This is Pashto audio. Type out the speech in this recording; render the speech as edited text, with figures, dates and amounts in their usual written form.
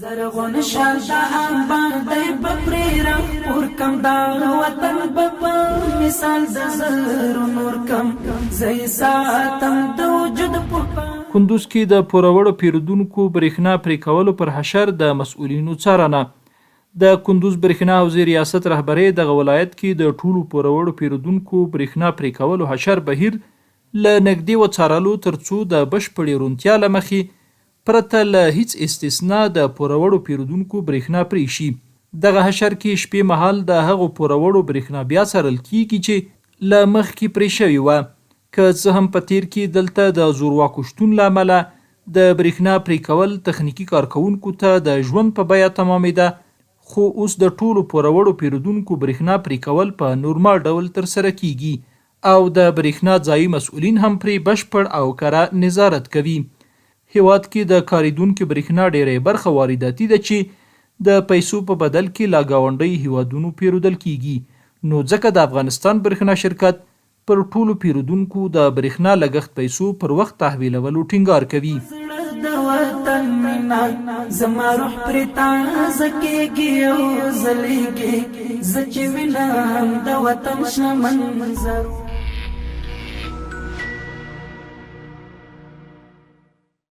زرغون شال دا آباد دی بپری رنگ پور کم دا وطن بپا مثال دا زر نور کم زی ساتم دا وجود پوپا. کندوز کې د پوروړو پیرودونکو برېښنا پرې کولو پر حشر د مسؤلینو څارنه. د کندوز برېښنا حوزې ریاست رهبرۍ دغه ولایت کې د ټولو پوروړو پیرودونکو برېښنا پرې کولو حشر بهیر له نږدې وڅارلو ترڅو د بشپړې روڼتیا له مخې پرته له هیڅ استثنا د پوروړو پیرودونکو برېښنا پرې شي. دغه حشر کې شپې مهال د هغو پوروړو برېښنا بیا څارل کیږي چې له مخکې پرې شوې وه. که څه هم په تیر کې دلته د زورواکو شتون له امله د برېښنا پرې کول تخنیکي کارکوونکو ته د ژوند په بیه تمامېده، خو اوس د ټولو پوروړو پیرودونکو برېښنا پرې کول په نورمال ډول ترسره کیږي او د برېښنا ځایي مسؤلین هم پرې بشپړ او کره نظارت کوي. هیواد کې د کاریدونکو برېښنا ډېری برخه وارداتي ده چې د پیسو په بدل کې لا ګاونډي هیوادونو پیرودل کیږي، نو ځکه د افغانستان برېښنا شرکت پر ټولو پیرودونکو د برېښنا لګښت پیسو پر وخت تحویلولو ټینګار کوي. د وطن مینا زما روح پرې تازه کېږي او ځلېږي، زه چې وینم د وطن شنه منظر